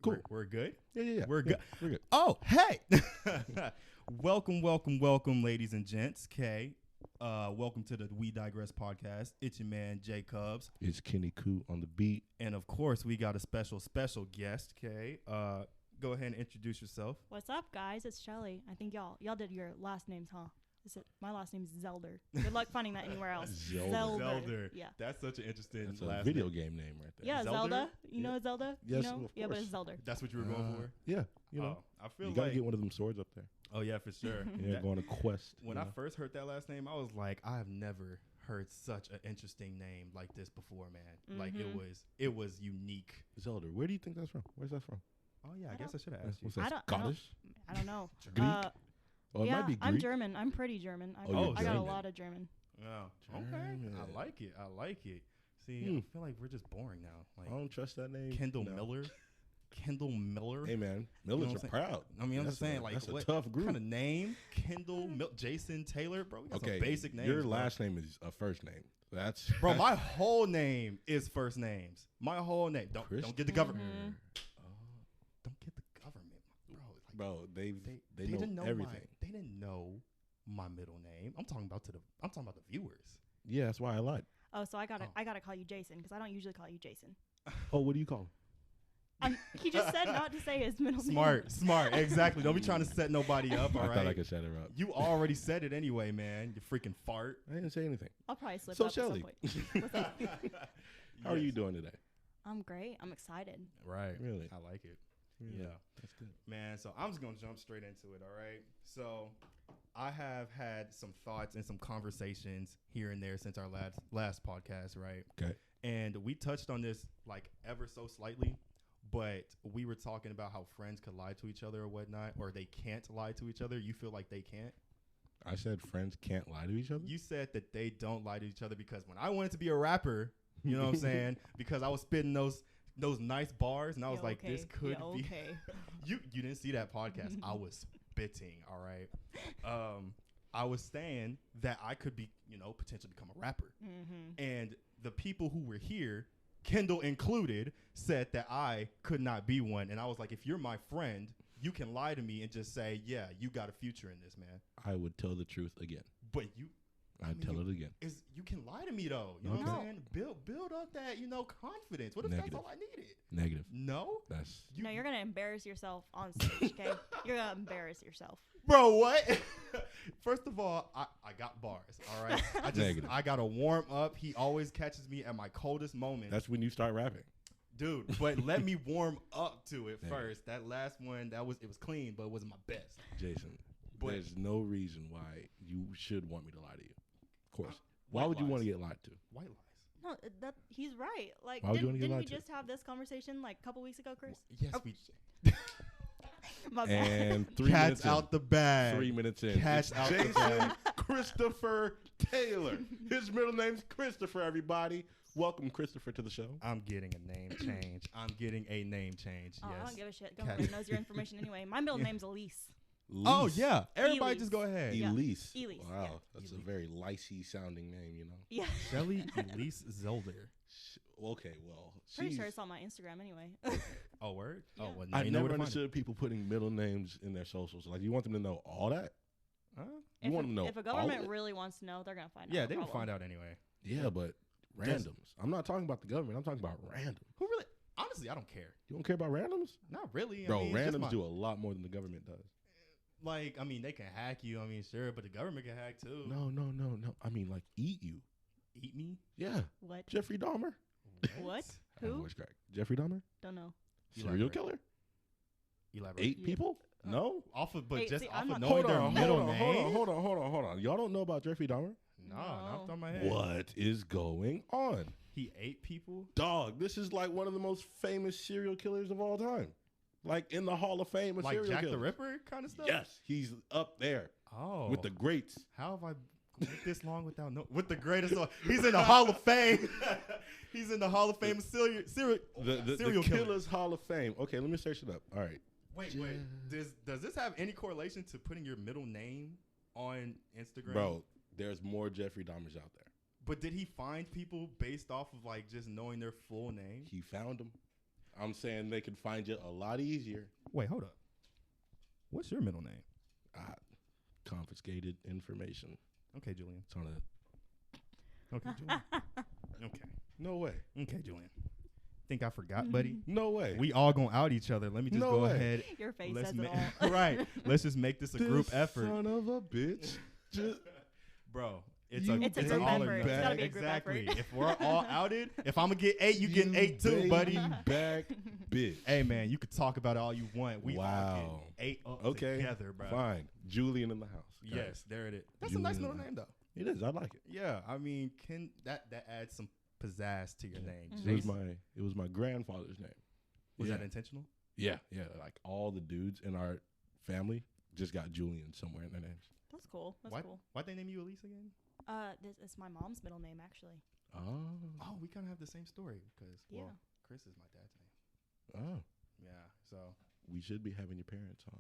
Cool. We're good? Yeah. We're good. We're good. Oh, hey. welcome, ladies and gents. K. Welcome to the We Digress Podcast. It's your man, Jay Cubs. It's Kenny Koo on the beat. And, of course, we got a special guest, K. Go ahead and introduce yourself. What's up, guys? It's Shelly. I think y'all did your last names, huh? My last name's Zelder. Good luck finding that anywhere else. Zelder. Yeah. That's such an interesting That's last a video name. game name right there. Yeah, Zelda? Zelda. You know Zelda? Yes, you know? of Yeah, but course. it's Zelder. That's what you were going for? Yeah, you know. I feel You gotta like... get one of them swords up there. Oh, yeah, for sure. Yeah, go on a quest. When I first heard that last name, I was like, I have never heard such an interesting name like this before, man. Like, it was unique. Zelda, where do you think that's from? Where's that from? Oh, yeah, I guess I should have asked you. What's that, Scottish? I don't know. Greek? Well, it yeah, might be Greek. I'm German. I'm pretty German. I got a German. lot of German. Oh, okay. I like it. See, I feel like we're just boring now. Like, I don't trust that name. Kendall Miller. Hey, man. Millers are proud. I mean, I'm just saying, like, that's what a tough group. kind of name? Kendall, Jason Taylor, bro. We got some basic names. Your bro. last name is a first name. That's bro. My whole name is first names. My whole name. Don't get the government. Don't get the government, bro. Bro, they know didn't know everything. They didn't know my middle name. I'm talking about the viewers. Yeah, that's why I lied. Oh, so I gotta call you Jason because I don't usually call you Jason. Oh, what do you call him? He just said not to say his middle name. Smart, exactly. Don't be trying to set nobody up. All right. I thought I could set her up. You already said it anyway, man. You freaking fart. I didn't say anything. I'll probably slip So up at some Shelly, point. What's up? how are you doing today? I'm great. I'm excited. Right. Really? I like it. Yeah. Yeah. That's good. Man, so I'm just going to jump straight into it, all right? So I have had some thoughts and some conversations here and there since our last podcast, right? Okay. And we touched on this like ever so slightly, but we were talking about how friends could lie to each other or whatnot, or they can't lie to each other. You feel like they can't? I said friends can't lie to each other? You said that they don't lie to each other because when I wanted to be a rapper, you know what I'm saying? Because I was spitting those nice bars, and I was like, this could be. You didn't see that podcast. I was spitting, all right? I was saying that I could be, potentially become a rapper. And the people who were here, Kendall included, said that I could not be one. And I was like, if you're my friend, you can lie to me and just say, yeah, you got a future in this, man. I would tell the truth again. But I'd tell it again. You can lie to me, though. You know what I'm saying? Build up that, confidence. What if that's all I needed? Negative. No? No, you're going to embarrass yourself on stage, okay? You're going to embarrass yourself. Bro, what? First of all, I got bars, all right? I got to warm up. He always catches me at my coldest moment. That's when you start rapping. Dude, but let me warm up to it first. That last one, it was clean, but it wasn't my best. Jason, there's no reason why you should want me to lie to you. Of course. Why would you want to get lied to? White lies. No, he's right. Like, why would you want to get didn't we lied to? just have this conversation like a couple weeks ago, Chris? Yes, we My bad. And 3 Cat's minutes out the bag. 3 minutes in. Cat's out the Jason bag. Christopher Taylor. His middle name's Christopher, everybody. Welcome, Christopher, to the show. I'm getting a name change. Oh, yes. I don't give a shit. Government knows your information anyway. My middle name's Elise. Elise. Oh, yeah. Everybody Elise. just go ahead. Yeah. Elise. Elise, Wow. yeah. That's a very licey sounding name, Yeah. Shelly Elise Zelder. Okay, well. Pretty sure it's on my Instagram anyway. Oh, word? Yeah. Oh, well, now I've you know never where to find it. understood people putting middle names in their socials. Like, you want them to know all that? Huh? You want them to know If a all government of it? really wants to know, they're going to find out. Yeah, they will Problem. find out anyway. Yeah, but randoms. I'm not talking about the government. I'm talking about random. Who really? Honestly, I don't care. You don't care about randoms? Not really. Bro, I mean, it's just randoms my- do a lot more than the government does. Like, I mean, they can hack you. I mean, sure, but the government can hack too. No. I mean, like, eat you. Eat me? Yeah. What? Jeffrey Dahmer. What? I have Who? voice crack. Jeffrey Dahmer? Don't know. Serial Elaborate. killer? Elaborate. 8 people? No? Off of, but Hey, just see, off I'm of not- knowing their middle name? Hold on. Y'all don't know about Jeffrey Dahmer? No, not off the top of my head. What is going on? He ate people? Dog, this is like one of the most famous serial killers of all time. Like in the Hall of Fame of Like serial Jack killers. the Ripper kind of stuff? Yes, he's up there Oh. with the greats. How have I went this long without with the greatest? He's in the Hall of Fame. He's in the Hall of Fame of serial The killers. Killers Hall of Fame. Okay, let me search it up. All right. Wait. Does this have any correlation to putting your middle name on Instagram? Bro, there's more Jeffrey Dahmers out there. But did he find people based off of like just knowing their full name? He found them. I'm saying they can find you a lot easier. Wait, hold up. What's your middle name? Confiscated information. Okay, Julian. It's on a. Okay, Julian. Okay. No way. Okay, Julian. Think I forgot, buddy? No way. We all gonna out each other. Let me just go ahead. Your face Let's says it all. Right. Let's just make this a group effort. Son of a bitch. Bro, it's You a It's a it's group all or effort. It's nothing. gotta be a group Exactly. effort. If we're all outed, if I'm gonna get 8, you getting 8 too, buddy. Back bitch. Hey man, you could talk about it all you want. We all Wow. getting 8 up Okay. together, bro. Fine. Julian in the house. Got Yes, it. there it is. That's a nice Julian. middle name though. It is. I like it. Yeah, I mean, can that adds some pizzazz to your name. Mhm. It was my grandfather's name. Was Yeah. that intentional? Yeah. Like all the dudes in our family just got Julian somewhere in their names. That's cool. That's cool. Why'd they name you Elise again? This is my mom's middle name actually. Oh. Oh, we kind of have the same story because Yeah. Chris is my dad's name. Oh. Yeah, so We should be having your parents on.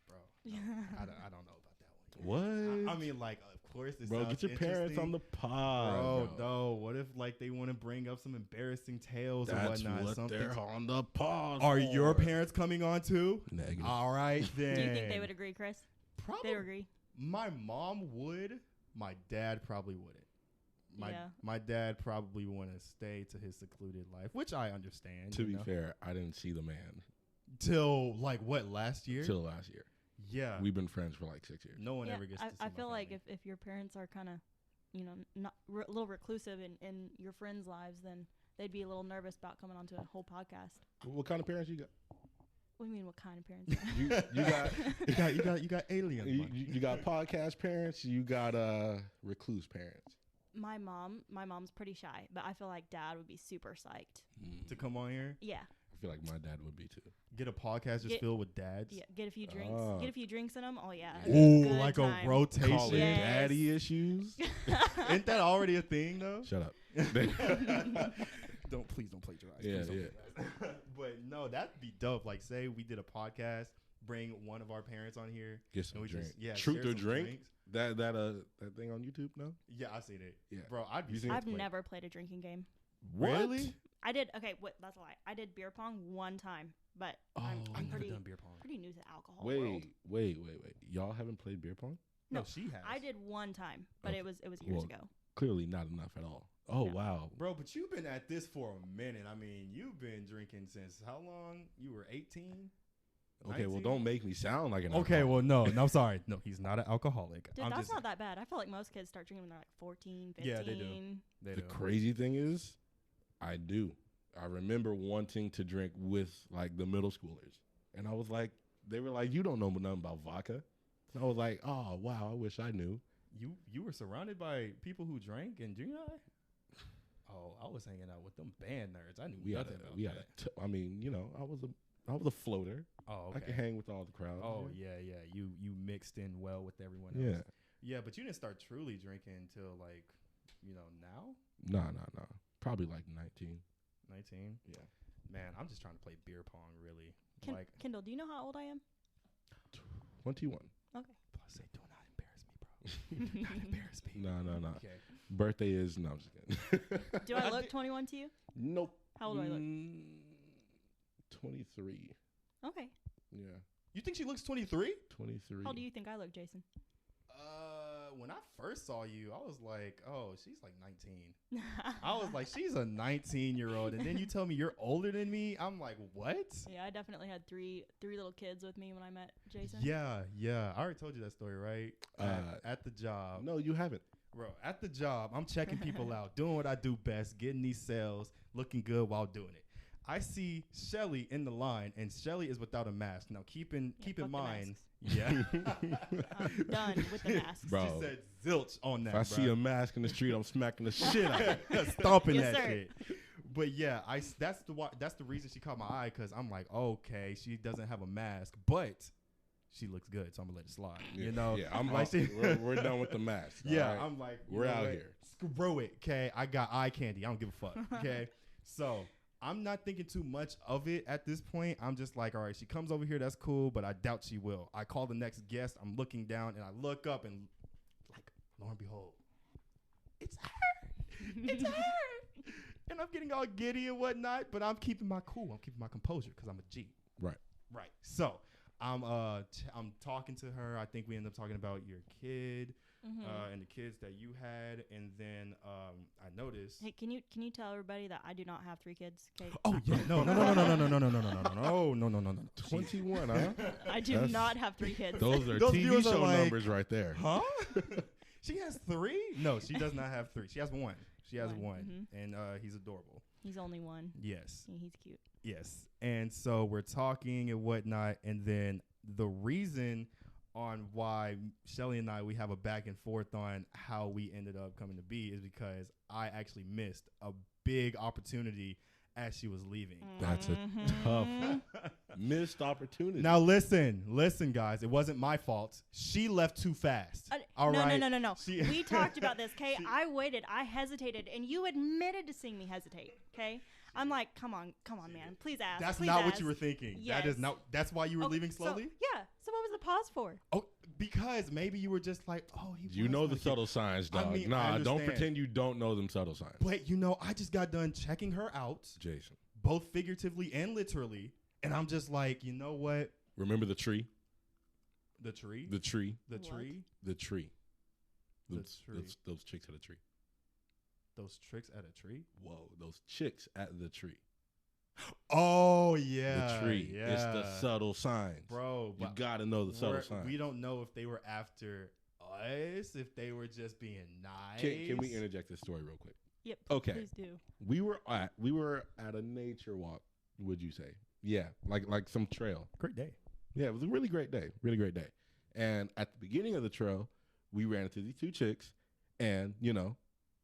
bro, no, I don't know about that one. What? I mean, like, of course, it Bro, sounds get your parents on interesting. the pod. Bro, no. What if like they want to bring up some embarrassing tales or That's whatnot? what Something. they're on the pod. Are for. your parents coming on too? Negative. All right then. Do you think they would agree, Chris? Probably. They would agree. My mom would. My dad probably wouldn't. Yeah. My dad probably want to stay to his secluded life, which I understand. To you be know? fair, I didn't see the man Till like what, last year? till last year. Yeah. We've been friends for like 6 years. No one Yeah, ever gets to see I my feel like family. if your parents are kind of, not a little reclusive in your friends' lives, then they'd be a little nervous about coming onto a whole podcast. What kind of parents you got? What do you mean? What kind of parents? You got aliens. you got podcast parents. You got recluse parents. My mom's pretty shy, but I feel like dad would be super psyched. to come on here, Yeah, I feel like my dad would be too. get a podcast just Get- filled with dads. yeah. Get a few drinks. Oh. Get a few drinks in them. Oh yeah. Ooh, Good like time. a rotation. Call it Yes. daddy issues. Isn't that already a thing though? Shut up. Please don't plagiarize. Yeah, Please don't plagiarize. But no, that'd be dope. Like, say we did a podcast, bring one of our parents on here. Get some And we drink. just- yeah, Truth share or some drink. drinks. That thing on YouTube. No. Yeah, I seen it. Yeah. Bro, I'd be. You so seen it? I've played. never played a drinking game. Really? I did. Okay, wait, that's a lie. I did beer pong one time, but I'm Oh. I've never pretty done beer pong. pretty new to the alcohol world. Wait. Y'all haven't played beer pong? No, No, she has. I did one time, but Okay. it was years Well, ago. Clearly not enough at all. Oh No. wow. Bro, but you've been at this for a minute. I mean, you've been drinking since how long? You were 18? Okay, well 19? don't make me sound like an Okay, alcoholic. well, no, sorry. No, he's not an alcoholic. Dude, I'm that's just, not that bad. I feel like most kids start drinking when they're like 14, 15. Yeah, they do. They The do. crazy thing is, I do. I remember wanting to drink with like the middle schoolers, and I was like, they were like, "You don't know nothing about vodka." And I was like, "Oh wow, I wish I knew." You were surrounded by people who drank in junior high? Oh, I was hanging out with them band nerds. I knew nothing about that. I mean, I was a floater. Oh, I could okay. hang with all the crowd. Oh, yeah. You mixed in well with everyone else. Yeah. Yeah, but you didn't start truly drinking until like, now? No. Probably like 19. 19? Yeah. Man, I'm just trying to play beer pong, really. Kendall, do you know how old I am? 21. Okay. Plus, say, do not embarrass me, bro. Not embarrass me. No. Okay. Birthday is I'm just kidding. Do I look 21 to you? Nope. How old do I look? 23. Okay. Yeah. You think she looks 23? 23. How do you think I look, Jason? When I first saw you, I was like, oh, she's like 19. I was like, she's a 19-year-old. And then you tell me you're older than me. I'm like, what? Yeah, I definitely had three little kids with me when I met Jason. Yeah. I already told you that story, right? At the job. No, you haven't. Bro, at the job, I'm checking people out, doing what I do best, getting these sales, looking good while doing it. I see Shelly in the line, and Shelly is without a mask. Now, keep in mind. Yeah. I'm done with the masks. Bro. She said zilch on that, If I see a mask in the street, I'm smacking the shit out of it. stomping Yes, that sir. shit. But yeah, that's the reason she caught my eye, because I'm like, okay, she doesn't have a mask, but she looks good, so I'm gonna let it slide. Yeah, I'm like, like, we're done with the mask. yeah, all right? I'm like, We're out what? here. Screw it, okay? I got eye candy. I don't give a fuck, okay? So I'm not thinking too much of it at this point. I'm just like, all right, she comes over here, that's cool, but I doubt she will. I call the next guest. I'm looking down, and I look up, and like, lo and behold, it's her. It's her. And I'm getting all giddy and whatnot, but I'm keeping my cool. I'm keeping my composure because I'm a G. Right. So I'm talking to her. I think we end up talking about your kid and the kids that you had, and then I noticed. Hey, can you tell everybody that I do not have 3 kids? Okay. Oh yeah, no. 21, huh? I do not have 3 kids. Those TV show numbers right there. Huh? She has 3? No, she does not have 3. She has 1. She has one. And he's adorable. He's only 1. Yes. Yeah, he's cute. Yes. And so we're talking and whatnot, and then the reason on why Shelly and I, we have a back and forth on how we ended up coming to be is because I actually missed a big opportunity as she was leaving. That's a tough missed opportunity. Now listen, guys. It wasn't my fault. She left too fast. All right. No. We talked about this, okay? I waited. I hesitated, and you admitted to seeing me hesitate, okay? I'm like, come on, man. Please ask. That's please not ask. what you were thinking. Yes. That is not. That's why you were leaving slowly? So what was the pause for? Oh, because maybe you were just like, oh, you know the subtle signs, dog. I mean, nah, don't pretend you don't know them subtle signs. But, I just got done checking her out. Jason. Both figuratively and literally. And I'm just like, you know what? Remember the tree? The tree? The tree. The What? tree? The tree. The tree. Those chicks at a tree. Those tricks at a tree? Whoa, those chicks at the tree. Oh, yeah. The tree. Yeah. It's the subtle signs. Bro. You got to know the subtle signs. We don't know if they were after us, if they were just being nice. Can we interject this story real quick? Yep. Okay. Please do. We were at a nature walk, would you say? Yeah, like some trail. Great day. Yeah, it was a really great day. Really great day. And at the beginning of the trail, we ran into these 2 chicks, and,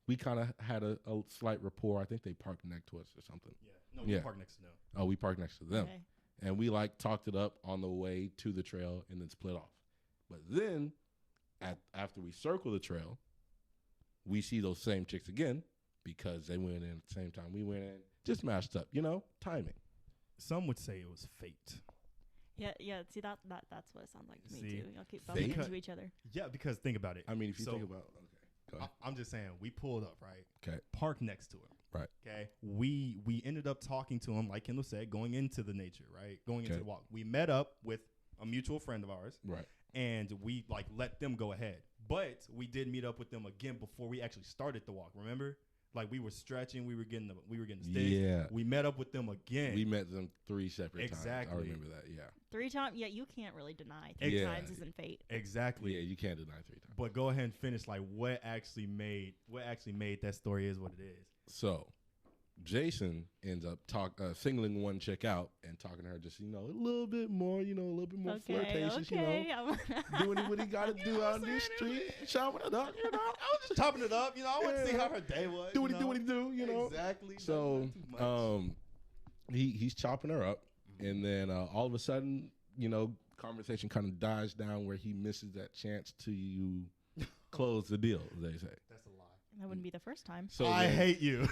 we kind of had a slight rapport. I think they parked next to us or something. Yeah. No, we parked next to them. Oh, we parked next to them. Okay. And we talked it up on the way to the trail and then split off. But then after we circle the trail, we see those same chicks again because they went in at the same time we went in. Just matched up, timing. Some would say it was fate. Yeah. See that's what it sounds like to me See, too. Y'all keep bumping fate? into each other. Yeah, because think about it. I mean, if you think about go ahead. I'm just saying, we pulled up, right? Okay. Parked next to him. Right. Okay. We ended up talking to him, like Kendall said, going into the nature, right? Going into the walk. We met up with a mutual friend of ours. Right. And we let them go ahead. But we did meet up with them again before we actually started the walk. Remember? Like we were stretching, we were getting the sticks. Yeah. We met up with them again. We met them 3 separate times. Exactly. I remember that. Yeah. 3 times? Yeah, you can't really deny 3 times isn't fate. Exactly. Yeah, you can't deny 3 times. But go ahead and finish like what actually made that story is what it is. So, Jason ends up singling one chick out and talking to her just, a little bit more, flirtatious, doing what he got to do out in the street, chopping it up, I was just chopping it up, I want to see how her day was. Do what he do, Exactly. So, he's chopping her up, and then all of a sudden, conversation kind of dies down where he misses that chance to close the deal, as they say. That's a lie. That wouldn't be the first time. So I hate you.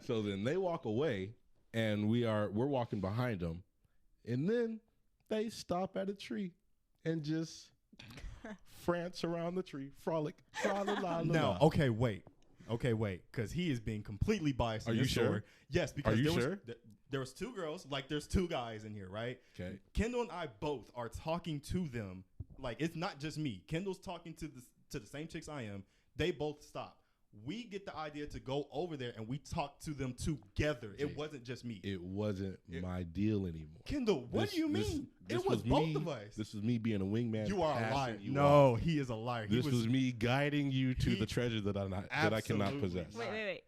So then they walk away, and we're walking behind them, and then they stop at a tree and just prance around the tree, frolic. No, okay, wait, because he is being completely biased. Are you sure? Story. Yes, because sure? There was 2 girls, like there's 2 guys in here, right? Okay. Kendall and I both are talking to them, like it's not just me. Kendall's talking to the same chicks I am. They both stop. We get the idea to go over there and we talk to them together. It wasn't just me. It wasn't my deal anymore. Kendall, what do you mean? This it was both of us. This was me being a wingman. You are a liar. No, he is a liar. This was me guiding you to the treasure that I cannot possess.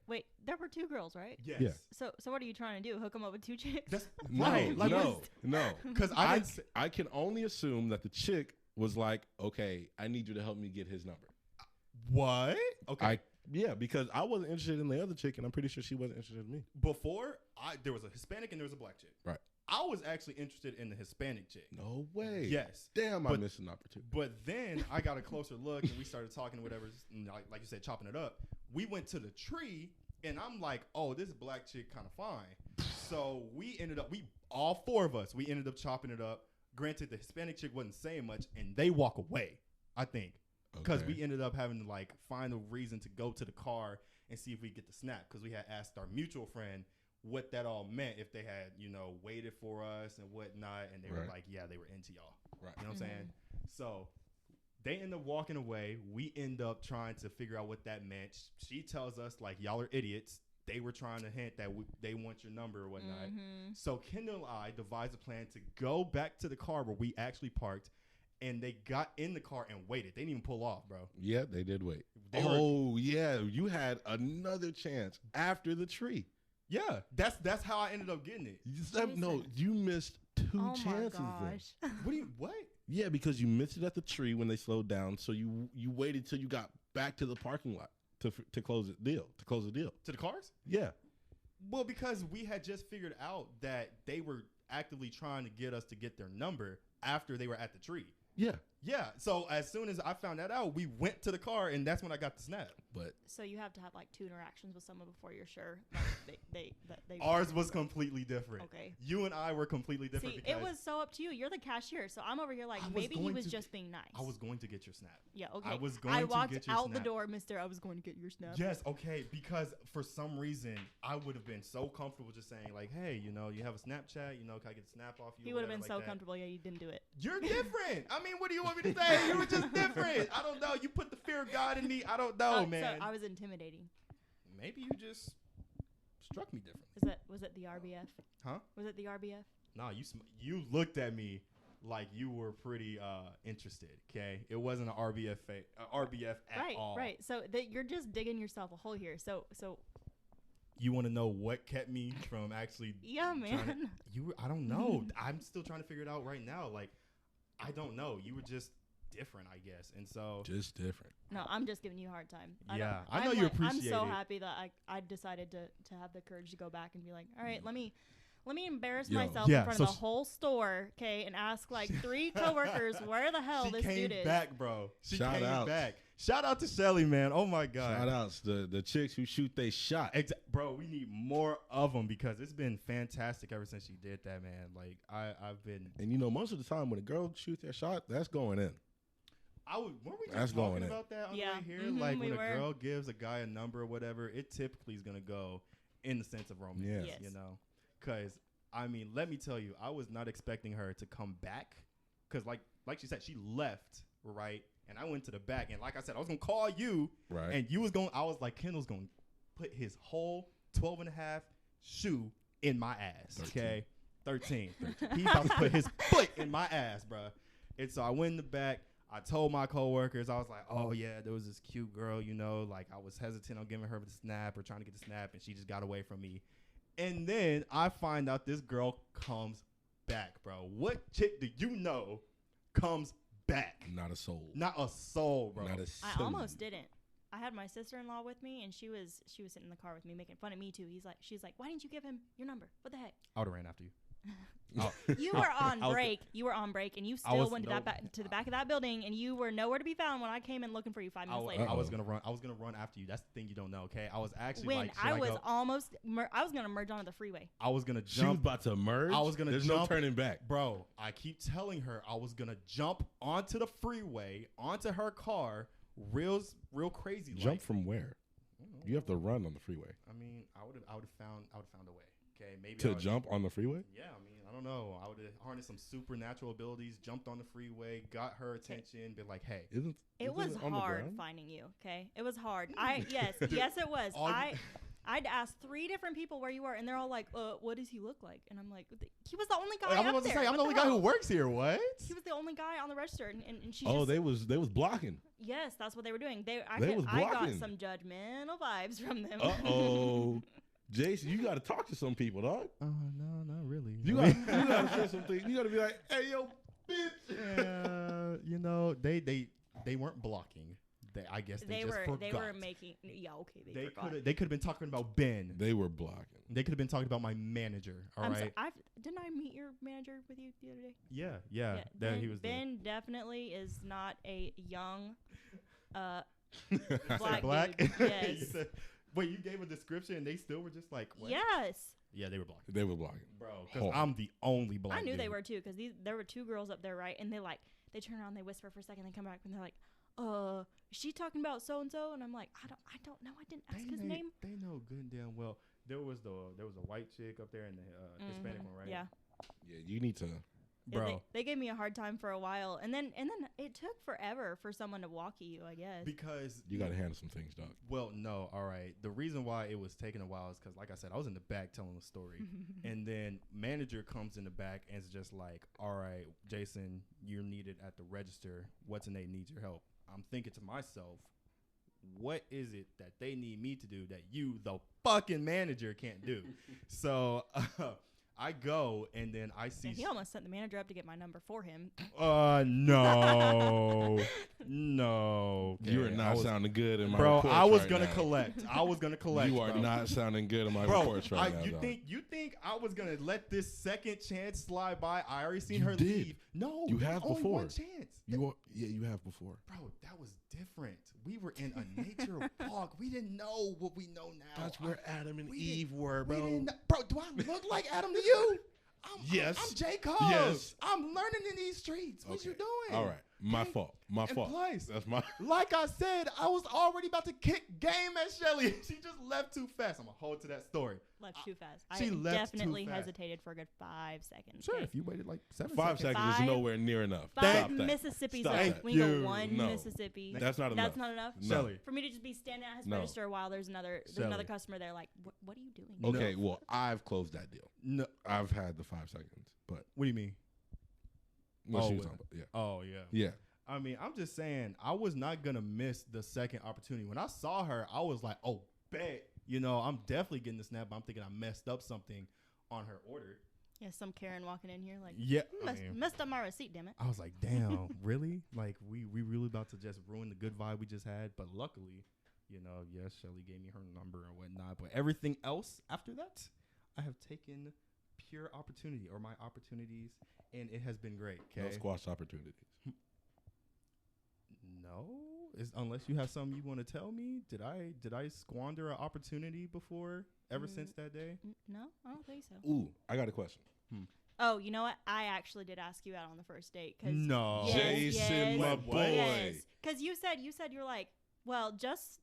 Wait. There were 2 girls, right? Yes. Yeah. So what are you trying to do? Hook them up with 2 chicks? That's right. Like, No. Because I can only assume that the chick was like, okay, I need you to help me get his number. What? Okay. Because I wasn't interested in the other chick, and I'm pretty sure she wasn't interested in me. Before, there was a Hispanic and there was a black chick. Right. I was actually interested in the Hispanic chick. No way. Yes. Damn, I missed an opportunity. But then I got a closer look, and we started talking, whatever, like you said, chopping it up. We went to the tree, and I'm like, oh, this black chick kind of fine. So we ended up, all 4 of us, we ended up chopping it up. Granted, the Hispanic chick wasn't saying much, and they walk away, I think. Because we ended up having to find a reason to go to the car and see if we get the snap, because we had asked our mutual friend what that all meant, if they had, waited for us and whatnot, and they were like, yeah, they were into y'all. Right. You know what I'm saying? So they end up walking away. We end up trying to figure out what that meant. She tells us, like, y'all are idiots. They were trying to hint that they want your number or whatnot. So Kendall and I devised a plan to go back to the car where we actually parked, and they got in the car and waited. They didn't even pull off, bro. Yeah, they did wait. Yeah, you had another chance after the tree. Yeah, that's how I ended up getting it. No, you missed two chances. My gosh. What? Yeah, because you missed it at the tree when they slowed down. So you waited till you got back to the parking lot to close the deal. To the cars? Yeah. Well, because we had just figured out that they were actively trying to get us to get their number after they were at the tree. Yeah. Yeah. So as soon as I found that out, we went to the car, and that's when I got the snap. But so you have to have like 2 interactions with someone before you're sure. Like, they Ours was completely different. Okay. You and I were completely different. See, it was so up to you. You're the cashier, so I'm over here like maybe he was just being nice. I was going to get your snap. Yeah. Okay. I was going to get your snap. I walked out the door, Mister. I was going to get your snap. Yes. Okay. Because for some reason I would have been so comfortable just saying like, hey, you have a Snapchat. Can I get a snap off you? He would have been so comfortable. Yeah, you didn't do it. You're different. I mean, what do you want me to say? You were just different. I don't know. You put the fear of God in me. I don't know, man. So I was intimidating. Maybe you just struck me different. Was it the RBF? Huh? Was it the RBF? No, you looked at me like you were pretty interested. Okay, it wasn't an RBF at all. Right. So you're just digging yourself a hole here. So you want to know what kept me from actually? Yeah, man. I don't know. I'm still trying to figure it out right now. Like, I don't know. You were just different, I guess, and so just different. No, I'm just giving you a hard time. I know you appreciate it. I'm so happy that I decided to have the courage to go back and be like, all right, let me embarrass myself in front of the whole store, okay, and ask like 3 coworkers where the hell this dude is. She came back, bro. She came back. Shout out to Shelly, man. Oh my God. Shout outs the chicks who shoot they shot. Bro, we need more of them because it's been fantastic ever since she did that, man. Like I've been. And most of the time when a girl shoots their shot, that's going in. Weren't we just talking about that on the way here? Like when a girl gives a guy a number or whatever, it typically is gonna go in the sense of romance. Yes. Because I mean, let me tell you, I was not expecting her to come back. Because like she said, she left, right? And I went to the back, and like I said, I was gonna call you, right? And you was going. I was like, Kendall's gonna put his whole 12 and a half shoe in my ass. 13. Okay, 13. He about to put his foot in my ass, bro. And so I went in the back. I told my coworkers, I was like, oh, yeah, there was this cute girl, like I was hesitant on giving her the snap or trying to get the snap, and she just got away from me. And then I find out this girl comes back, bro. What chick do you know comes back? Not a soul. Not a soul, bro. Not a soul. I almost didn't. I had my sister-in-law with me, and she was sitting in the car with me making fun of me, too. She's like, why didn't you give him your number? What the heck? I would have ran after you. You were on break. You were on break, and you still went to the back of that building, and you were nowhere to be found when I came in looking for you 5 minutes later. I was gonna run after you. That's the thing you don't know, okay? I was actually I was gonna merge onto the freeway. I was gonna jump. She was about to merge. I was gonna. There's jump, no turning back, bro. I keep telling her I was gonna jump onto the freeway, onto her car, real crazy. Jump from where? You have to run on the freeway. I mean, I would have found a way. Okay, maybe to jump on the freeway. Yeah, I mean, I don't know. I would have harnessed some supernatural abilities, jumped on the freeway, got her attention, been like, "Hey." It was hard finding you. Okay, it was hard. Yes, it was. I'd asked 3 different people where you were, and they're all like, what does he look like? And I'm like, he was the only guy I'm about to say, I'm the only guy who works here. What? He was the only guy on the register, and she they was blocking. Yes, that's what they were doing. I got some judgmental vibes from them. Uh-oh. Jason, you got to talk to some people, dog. Oh, no, not really. You got to say something. You got to be like, hey, yo, bitch. They weren't blocking. I guess they just forgot. They were making. Yeah, okay. They forgot. They could have been talking about Ben. They were blocking. They could have been talking about my manager. All right. Didn't I meet your manager with you the other day? Yeah. Ben definitely is not a young, black. Dude. Yes. Wait, you gave a description and they still were just like, what? Yes. Yeah, they were blocking. They were blocking, bro. Because I'm the only black. I knew dude. they were too, because there were 2 girls up there, right? And they turn around, they whisper for a second, they come back, and they're like, is she talking about so and so? And I'm like, I don't know. I didn't ask his name. They know good and damn well. There was a white chick up there and the Hispanic one, right? Yeah, you need to. Bro, yeah, they gave me a hard time for a while, and then it took forever for someone to walk you, I guess. Because you got to handle some things, dog. Well, no, all right. The reason why it was taking a while is because, like I said, I was in the back telling the story, and then manager comes in the back and is just like, "All right, Jason, you're needed at the register. What's the name needs your help?" I'm thinking to myself, what is it that they need me to do that you, the fucking manager, can't do? So. I go, and then I see... He almost sent the manager up to get my number for him. No. No. Okay. You are not sounding good in my reports Bro, I was going to collect. I was going to collect, You are not sounding good in my reports right now, You think I was going to let this second chance slide by? I already seen her leave. No. You have before. Only one chance. You have before. Bro, that was different. We were in a nature park. We didn't know what we know now. That's where Adam and Eve were, bro. Bro, do I look like Adam to you? Yes. I'm Jacob. Yes. I'm learning in these streets. What you doing? All right. My fault. Plus, that's my. Like I said, I was already about to kick game at Shelly. She just left too fast. I'm going to hold to that story. Left too fast. She left definitely too fast. hesitated for a good 5 seconds. Sure, if you waited like 7 5 seconds is nowhere near enough. 5 Mississippi's up. We go 1 Mississippi. That's not enough. That's not enough? No. Shelly. For me to just be standing at his register while there's another customer there like, what are you doing? Okay, well, I've closed that deal. No. I've had the 5 seconds, but. What do you mean? What she was talking about, yeah. Oh, yeah. Yeah. I mean, I'm just saying, I was not going to miss the second opportunity. When I saw her, I was like, oh, bet. You know, I'm definitely getting the snap, but I'm thinking I messed up something on her order. Yeah, some Karen walking in here like, yeah, messed up my receipt, damn it. I was like, damn, really? Like, we really about to just ruin the good vibe we just had? But luckily, you know, yes, Shelly gave me her number and whatnot. But everything else after that, I have taken pure opportunity or my opportunities, and it has been great. Okay? No squash opportunities. No, unless you have something you want to tell me. Did I squander an opportunity before ever since that day? No, I don't think so. Ooh, I got a question. Oh, you know what? I actually did ask you out on the first date. No, Jason, my boy. Yes, because you said you're like, well, just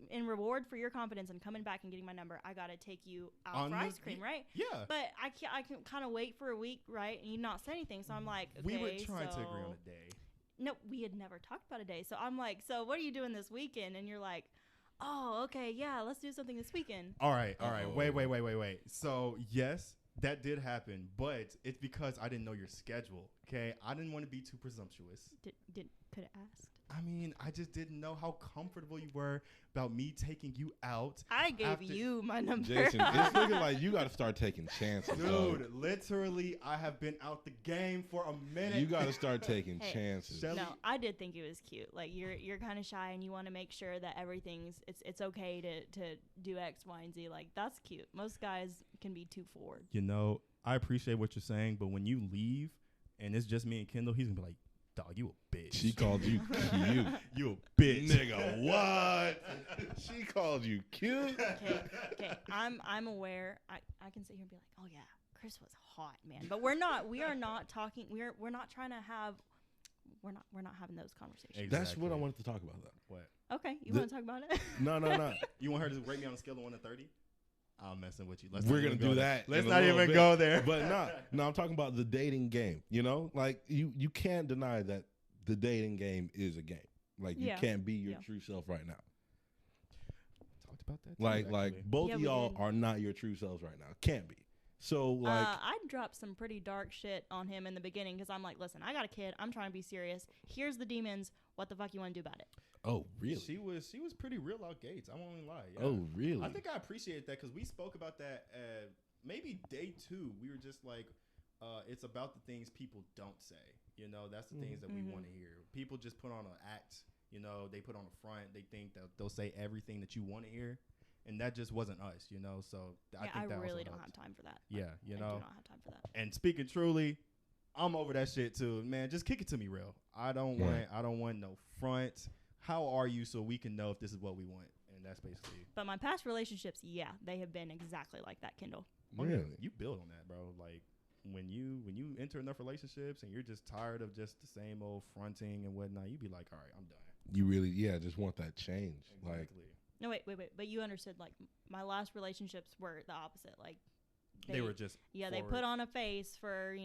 in reward for your confidence and coming back and getting my number, I gotta take you out for ice cream, right? Yeah. But I can kind of wait for a week, right? And you not say anything, so I'm like, okay, we were trying to agree on a day. No, we had never talked about a day. So I'm like, so what are you doing this weekend? And you're like, oh, okay, yeah, let's do something this weekend. All right. Wait. So, yes, that did happen, but it's because I didn't know your schedule, okay? I didn't want to be too presumptuous. Could have asked. I mean, I just didn't know how comfortable you were about me taking you out. I gave you my number. Jason, it's looking like you got to start taking chances. Dude, literally, I have been out the game for a minute. You got to start taking chances. No, I did think it was cute. Like, you're kind of shy and you want to make sure that everything's, it's okay to do X, Y, and Z. Like, that's cute. Most guys can be too forward. You know, I appreciate what you're saying, but when you leave and it's just me and Kendall, he's going to be like, dog, you a bitch. She called you cute. You a bitch. Nigga, what? She called you cute? Okay. I'm aware. I can sit here and be like, oh, yeah, Chris was hot, man. But we are not talking. We're not trying to have, we're not having those conversations. Exactly. That's what I wanted to talk about, though. What? Okay. You want to talk about it? No. You want her to rate me on a scale of 1 to 30? I'm messing with you. We're going to do that. Let's not even go there. But no, I'm talking about the dating game. You know, like you can't deny that the dating game is a game. Like you can't be your true self right now. Talked about that. Like both of y'all are not your true selves right now. Can't be. So like I dropped some pretty dark shit on him in the beginning because I'm like, listen, I got a kid. I'm trying to be serious. Here's the demons. What the fuck you want to do about it? Oh, really? She was pretty real out gates. I won't even lie. Yeah. Oh, really? I think I appreciate that because we spoke about that maybe day 2. We were just like, it's about the things people don't say. You know, that's the things that we want to hear. People just put on an act. You know, they put on a front. They think that they'll say everything that you want to hear. And that just wasn't us, you know. So I think that really don't have time for that. Yeah, you know. I do not have time for that. And speaking truly, I'm over that shit too, man. Just kick it to me real. I don't want no front. How are you so we can know if this is what we want? And that's basically. But my past relationships, they have been exactly like that, Kendall. Really? You build on that, bro. Like when you enter enough relationships and you're just tired of just the same old fronting and whatnot, you be like, all right, I'm done. you really, just want that change. Exactly. Like, no, wait. But you understood, like, my last relationships were the opposite. Like, they were just they put on a face for,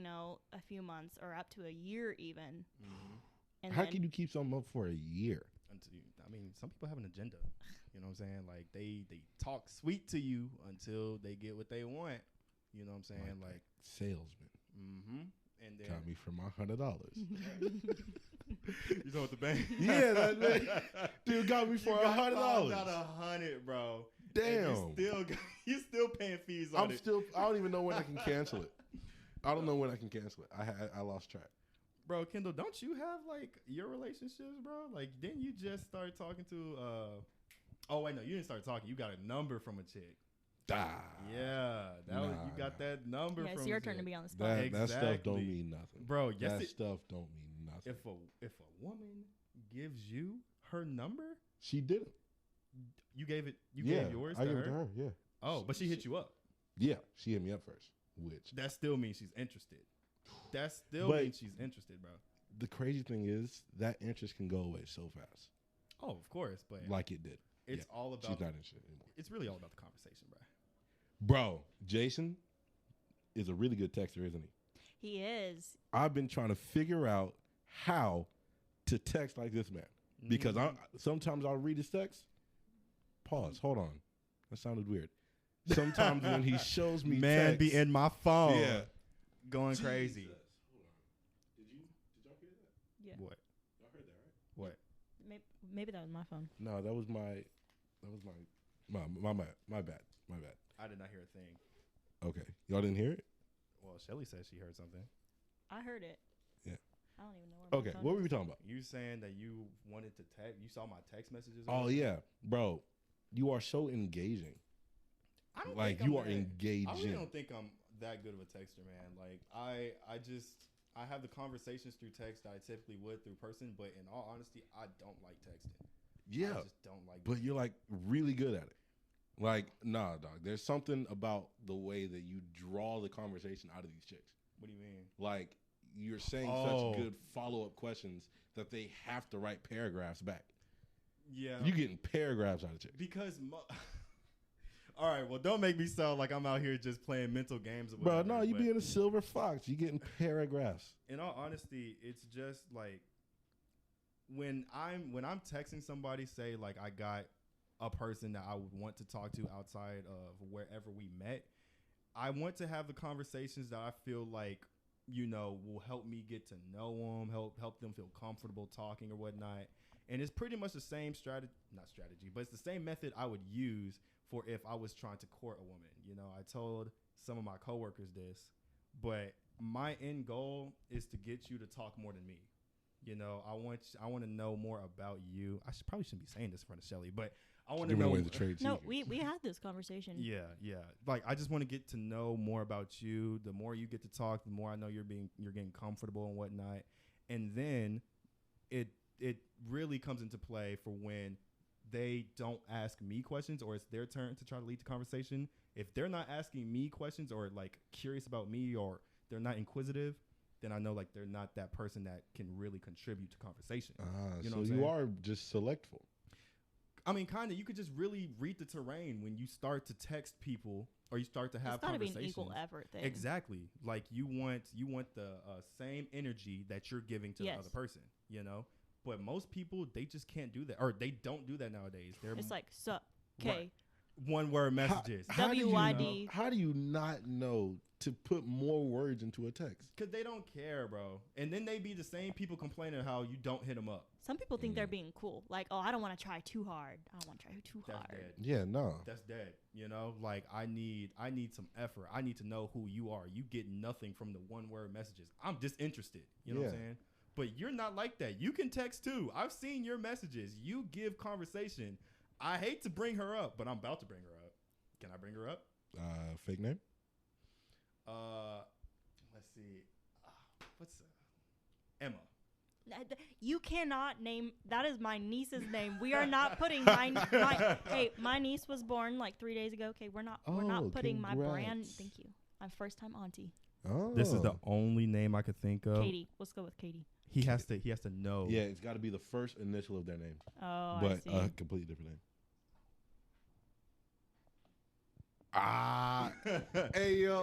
a few months or up to a year even. Mm-hmm. And how can you keep something up for a year? I mean, some people have an agenda. You know what I'm saying? Like, they talk sweet to you until they get what they want. You know what I'm saying? Like salesman. Mm-hmm. And then got me for my $100. You know what the bank? Yeah, that dude got me for $100. Got $100, bro. Damn. You still paying fees on it. I don't even know when I can cancel it. I don't know when I can cancel it. I lost track. Bro, Kendall, don't you have like your relationships, bro? Like, didn't you just start talking to? Oh wait, no, you didn't start talking. You got a number from a chick. Yeah, you got that number. Yeah, from it's your turn to be on the spot. That stuff don't mean nothing, bro. Yes, that stuff don't mean nothing. If a woman gives you her number, she didn't. You gave it. You gave yours to her. I gave it to her. Yeah. Oh, but she hit you up. Yeah, she hit me up first. Which that still means she's interested. That still means she's interested, bro. The crazy thing is that interest can go away so fast. Oh, of course, but like it did. It's all about. She's not interested anymore. It's really all about the conversation, bro. Bro, Jason is a really good texter, isn't he? He is. I've been trying to figure out how to text like this man because sometimes I'll read his text. Pause. Hold on. That sounded weird. Sometimes when he shows me text, be in my phone. Yeah. Going crazy. Hold on. Did y'all hear that? Yeah. What? Y'all heard that, right? What? Maybe that was my phone. No, that was my bad. I did not hear a thing. Okay. Y'all didn't hear it? Well, Shelly said she heard something. I heard it. Yeah. I don't even know where Okay, what were we talking about? You saying that you wanted to text? You saw my text messages? Oh yeah, bro, you are so engaging. I don't like think you I'm are that, engaging. I really don't think I'm that good of a texter, man. Like I have the conversations through text that I typically would through person, but in all honesty, I don't like texting. Yeah, I just don't like. But you're like really good at it. Like nah, dog. There's something about the way that you draw the conversation out of these chicks. What do you mean? Like you're saying such good follow-up questions that they have to write paragraphs back. Yeah, you getting paragraphs out of chicks because. All right, well, don't make me sound like I'm out here just playing mental games. Bro, no, you being a silver fox. You getting paragraphs. In all honesty, it's just like when I'm texting somebody, say like I got a person that I would want to talk to outside of wherever we met. I want to have the conversations that I feel like, will help me get to know them, help them feel comfortable talking or whatnot. And it's pretty much the same not strategy, but it's the same method I would use for if I was trying to court a woman. I told some of my coworkers this, but my end goal is to get you to talk more than me. I want to know more about you. I probably shouldn't be saying this in front of Shelly, but I want to know. No, we had this conversation. Yeah. Like I just want to get to know more about you. The more you get to talk, the more I know you're getting comfortable and whatnot. And then it really comes into play for when they don't ask me questions or it's their turn to try to lead the conversation. If they're not asking me questions or like curious about me or they're not inquisitive, then I know like they're not that person that can really contribute to conversation. So you are just selectful. I mean, kind of. You could just really read the terrain when you start to text people or you start to have conversations. It's got to be an equal effort thing. Exactly. Like you want the same energy that you're giving to the other person, But most people, they just can't do that. Or they don't do that nowadays. It's like, sup, K. One word messages. WYD. How do you not know to put more words into a text? Because they don't care, bro. And then they be the same people complaining how you don't hit them up. Some people think they're being cool. Like, oh, I don't want to try too hard. I don't want to try too hard. Dead. Yeah, no. That's dead. Like I need some effort. I need to know who you are. You get nothing from the one word messages. I'm disinterested. You know what I'm saying? But you're not like that. You can text too. I've seen your messages. You give conversation. I hate to bring her up, but I'm about to bring her up. Can I bring her up? Fake name? Let's see. What's Emma? You cannot name. That is my niece's name. We are not putting my niece was born like 3 days ago. Okay, we're not putting my brand. Thank you. I'm first time auntie. Oh. This is the only name I could think of. Katie. Let's go with Katie. He has to know. Yeah, it's got to be the first initial of their name. Oh, but I see. a completely different name. Ah, hey yo,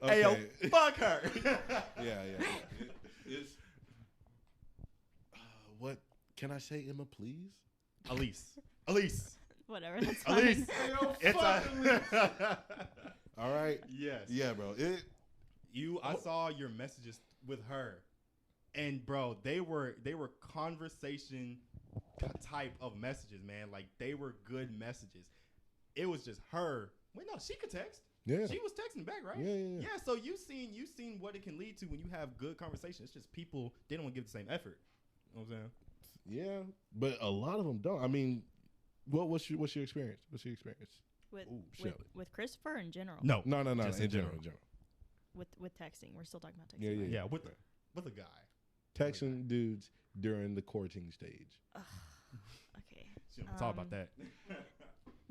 Hey yo, fuck her. yeah. It's what can I say, Emma? Please, Elise. Whatever. That's fine. Elise. Hey, yo, It's all right. Yes. Yeah, bro. I saw your messages with her, and bro, they were conversation type of messages, man. Like they were good messages. It was just her. Wait, no, she could text. Yeah. She was texting back, right? Yeah. Yeah, so you've seen what it can lead to when you have good conversation. It's just people, they don't want to give the same effort. You know what I'm saying? Yeah, but a lot of them don't. I mean, what's your experience? What's your experience? With Christopher in general. No. Just in general. With texting, we're still talking about texting. Yeah, with a guy. Texting dudes during the courting stage. Okay. She don't talk about that.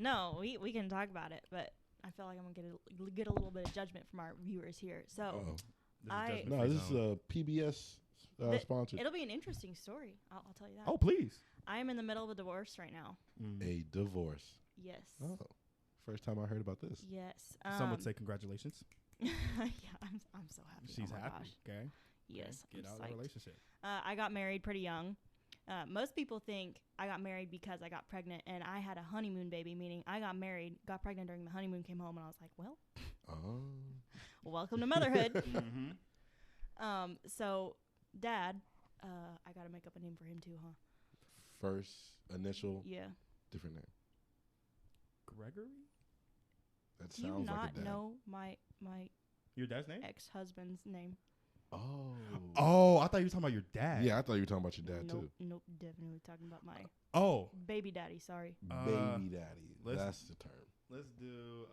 No, we can talk about it, but I feel like I'm gonna get a little bit of judgment from our viewers here. So this is a PBS sponsored. It'll be an interesting story. I'll tell you that. Oh, please. I am in the middle of a divorce right now. A divorce. Yes. Oh, first time I heard about this. Yes. Some would say congratulations. Yeah, I'm so happy. She's oh my happy. Gosh. Okay. Yes. Get I'm out psyched. of the relationship. I got married pretty young. Most people think I got married because I got pregnant and I had a honeymoon baby, meaning I got married, got pregnant during the honeymoon, came home, and I was like, well, welcome to motherhood. Mm-hmm. So Dad, I got to make up a name for him too, huh? First initial. Yeah. Different name. Gregory? That Do you sounds like not a dad. know my Your dad's name? ex-husband's name? Oh, I thought you were talking about your dad. Yeah, I thought you were talking about your dad too. Nope, definitely talking about my baby daddy. Sorry. Baby daddy. That's the term. Let's do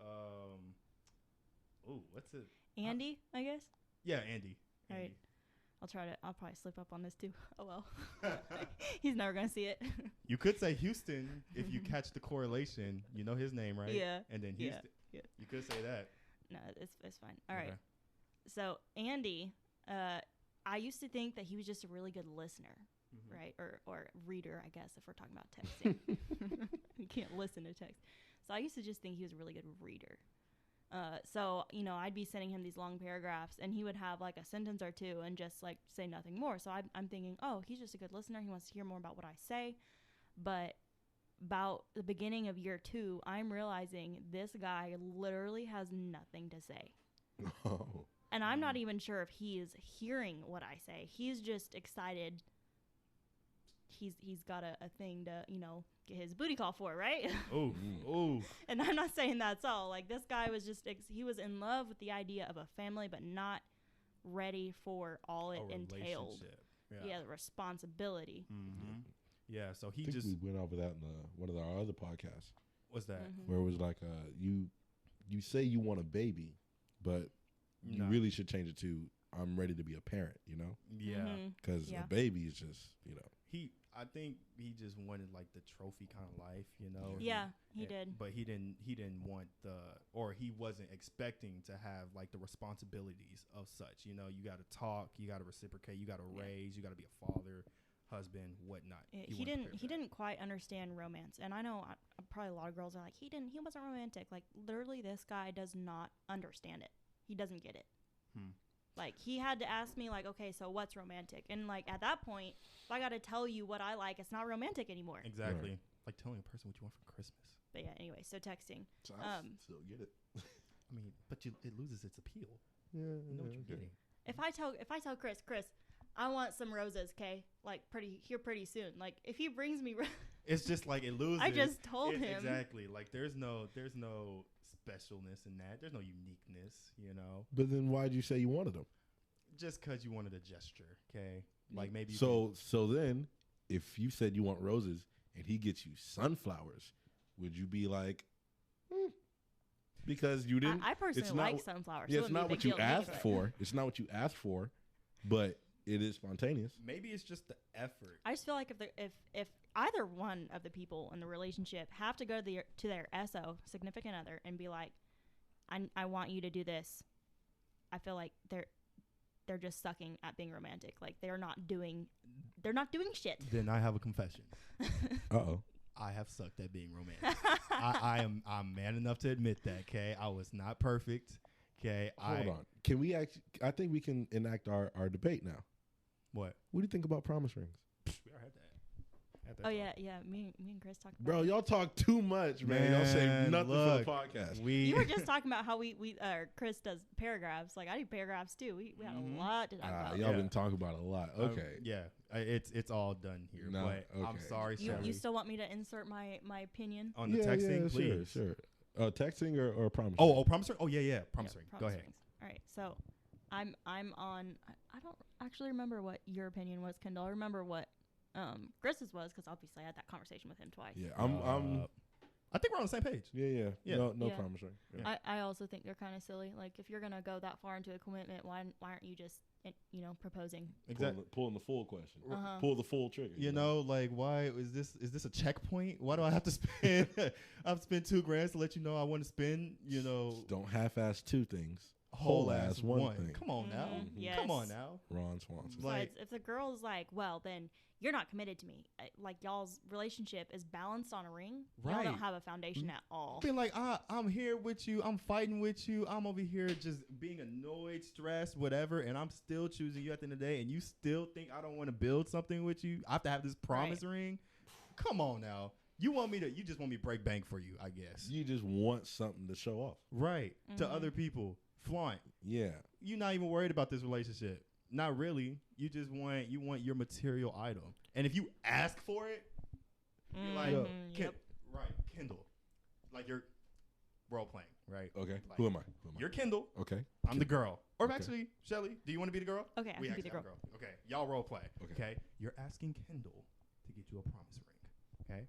what's it? Andy, I guess. Yeah, Andy. All right. I'll probably slip up on this too. Oh well. He's never gonna see it. You could say Houston if you catch the correlation. You know his name, right? Yeah. And then Houston. Yeah. You could say that. No, it's fine. All right. So Andy, I used to think that he was just a really good listener, right? Or reader, I guess, if we're talking about texting. You can't listen to text. So I used to just think he was a really good reader. So, I'd be sending him these long paragraphs and he would have like a sentence or two and just like say nothing more. So I'm thinking, oh, he's just a good listener. He wants to hear more about what I say. But about the beginning of year 2, I'm realizing this guy literally has nothing to say. Oh. And I'm not even sure if he is hearing what I say. He's just excited. He's got a thing to, get his booty call for, right? Oh. And I'm not saying that's all. Like, this guy was just, he was in love with the idea of a family, but not ready for all it entailed. Yeah, the responsibility. Mm-hmm. Yeah, so I think we went over that in one of our other podcasts. What's that? Mm-hmm. Where it was like, you say you want a baby, but you really should change it to, I'm ready to be a parent, Yeah. Because a baby is just, I think he just wanted like the trophy kind of life, Yeah, he did. But he didn't want he wasn't expecting to have like the responsibilities of such. You got to talk, you got to reciprocate, you got to raise, you got to be a father, husband, whatnot. He didn't quite understand romance, and I know probably a lot of girls are like, he wasn't romantic. Like, literally, this guy does not understand it. He doesn't get it. Like, he had to ask me, like, okay, so what's romantic? And, like, at that point, if I got to tell you what I like, it's not romantic anymore. Exactly. Right. Like telling a person what you want for Christmas. But, yeah, anyway, so texting. So I still get it. I mean, but it loses its appeal. Yeah. You know what you're getting. If I tell Chris, I want some roses, okay? Like, pretty soon. Like, if he brings me it's just like it loses. I just told him. Exactly. Like, there's no specialness in that. There's no uniqueness, But then why'd you say you wanted them? Just because you wanted a gesture, okay? Like maybe. So then, if you said you want roses and he gets you sunflowers, would you be like, because you didn't? I personally like sunflowers. Yeah, so it's not what you asked for. It's not what you asked for, but it is spontaneous. Maybe it's just the effort. I just feel like if either one of the people in the relationship have to go to their SO, significant other, and be like, I want you to do this, I feel like they're just sucking at being romantic. Like they're not doing shit. Then I have a confession. Uh-oh. I have sucked at being romantic. I'm man enough to admit that, okay? I was not perfect, okay? Hold on. Can we I think we can enact our debate now. What do you think about promise rings? We already had that. Oh, yeah. Me and Chris talked about Bro, y'all talk too much, man. Y'all say nothing for the podcast. You were just talking about how Chris does paragraphs. Like, I do paragraphs, too. We had a lot to talk about. Y'all been talking about a lot. Okay. It's all done here. No, but okay. I'm sorry, You still want me to insert my opinion? On the texting, please. Sure. Texting or promise? Promise ring? Oh, yeah. Promise ring. Go ahead. Rings. All right. So, I'm on... I don't actually remember what your opinion was, Kendall. I remember what Chris's was, because obviously I had that conversation with him twice. Yeah, I think we're on the same page. Yeah. No promise ring. Yeah. I also think they're kind of silly. Like, if you're gonna go that far into a commitment, why aren't you just proposing? Exactly. Pulling the full question. Uh-huh. Pull the full trigger. You know, like, why is this a checkpoint? Why do I have to spend? I've spent $2,000 to let you know I want to spend. Just don't half-ass two things. Whole ass one thing. Come on now. Yes. Come on now. Ron Swanson. Like, if the girl's like, well, then you're not committed to me. Like, y'all's relationship is balanced on a ring. Y'all don't have a foundation at all. Being like, I'm here with you. I'm fighting with you. I'm over here just being annoyed, stressed, whatever, and I'm still choosing you at the end of the day, and you still think I don't want to build something with you? I have to have this promise ring? Come on now. You just want me to break bank for you, I guess. You just want something to show off. Right. To other people. Flaunt. Yeah. You're not even worried about this relationship. Not really. You just want your material item. And if you ask for it, you're like, right, Kindle. Like you're role playing, right? Okay. Like, Who am I? You're Kindle. Okay. I'm the girl. Or actually, Shelly, do you want to be the girl? Okay, I can be the girl. Okay. Y'all role play. Okay. You're asking Kendall to get you a promise ring. Okay.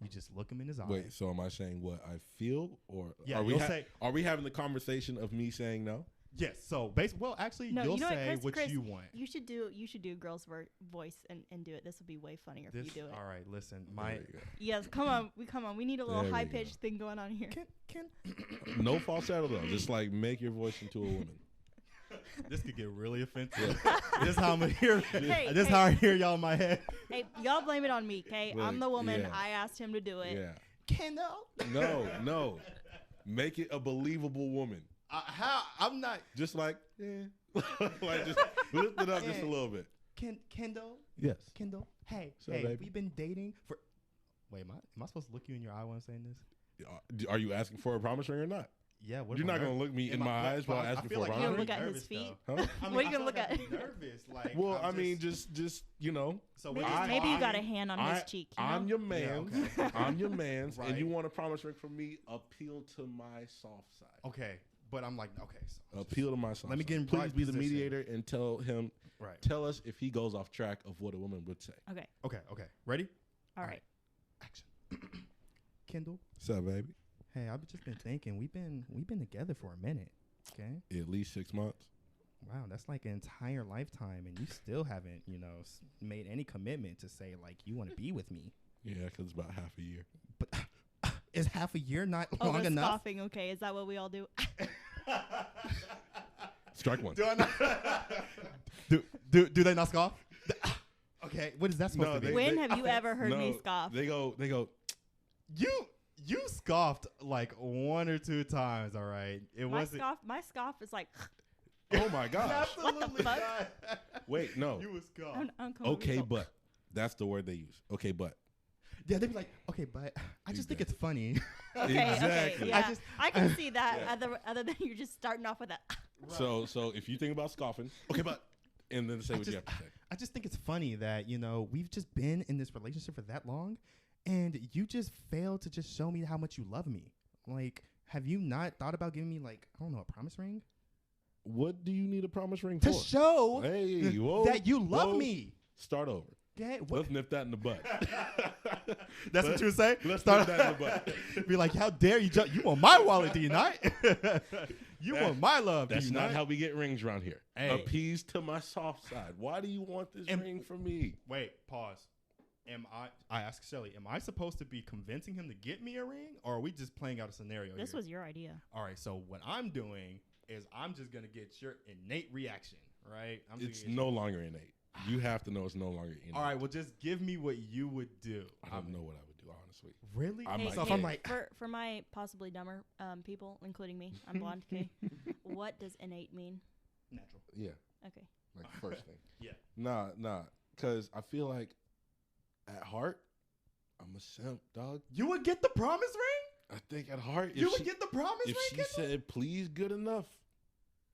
You just look him in his eyes. Wait, so am I saying what I feel, or yeah, are we having the conversation of me saying no? Yes. So basically, you'll say what you want. You should do girl's voice and do it. This would be way funnier if you do it. All right, listen. Yes, come on. We need a little high pitched thing going on here. No falsetto though. Just like make your voice into a woman. This could get really offensive. This is how I'm here. This is how I hear y'all in my head. Hey, y'all blame it on me, okay? Look, I'm the woman. I asked him to do it. Yeah. Kendall. No. Make it a believable woman. How? I'm not. Just like, like just lift it up just a little bit. Kendall. Yes. Kendall. Hey, baby? We've been dating for. Wait, am I supposed to look you in your eye while I'm saying this? Are you asking for a promise ring or not? Yeah, you're not gonna look me in my eyes while asking for a promise ring. You're gonna look at his feet. Huh? What are you gonna look at? Nervous, like. Well, I mean, just So maybe you got a hand on his cheek. I'm your man. Yeah, okay. I'm your man, Right. and you want a promise ring from me? Appeal to my soft side. Okay, but I'm like, okay. So appeal to my soft let me side. get in Please right be the position. mediator and tell him. Right. Tell us if he goes off track of what a woman would say. Okay. Ready? All right. Action. Kendall. What's up, baby? Hey, I've just been thinking we've been together for a minute. Okay. At least 6 months. Wow, that's like an entire lifetime, and you still haven't, made any commitment to say like you want to be with me. Yeah, because it's about half a year. But is half a year not long enough? Scoffing. Okay, is that what we all do? Strike one. Do I not? do they not scoff? Okay, what is that supposed to be? When have you ever heard me scoff? They go. You scoffed like 1 or 2 times. All right, My scoff is like. Oh my gosh! Absolutely what the fuck? not. Wait, no. You was scoffed. Okay, but that's the word they use. Okay, but. Yeah, they'd be like, okay, but I just think it's funny. Exactly. Yeah. I can see that. Other than you're just starting off with that. Right. So if you think about scoffing, okay, but, and then say what you have to say. I just think it's funny that we've just been in this relationship for that long, and you just failed to just show me how much you love me. Like, have you not thought about giving me a promise ring? What do you need a promise ring to for? Show that you love me. Start over. Okay, let's nip that in the butt. That's what you would say? Let's nip that in the butt. Be like, how dare you? You want my wallet, do you not? You want my love, do you not? That's not how we get rings around here. Hey. Appease to my soft side. Why do you want this ring from me? Wait, pause. I asked Shelly, am I supposed to be convincing him to get me a ring, or are we just playing out a scenario This here? was your idea. All right, so what I'm doing is I'm just going to get your innate reaction. right? It's no longer innate. You have to know it's no longer innate. All right, well, just give me what you would do. I don't know what I would do, honestly. Really? I'm like, for my possibly dumber people, including me, I'm blonde. Okay, what does innate mean? Natural. Yeah. Okay. Like first thing. Yeah. Nah. Because I feel like at heart, I'm a simp, dog. You would get the promise ring? I think at heart, you would get the promise ring? If she said, please, good enough,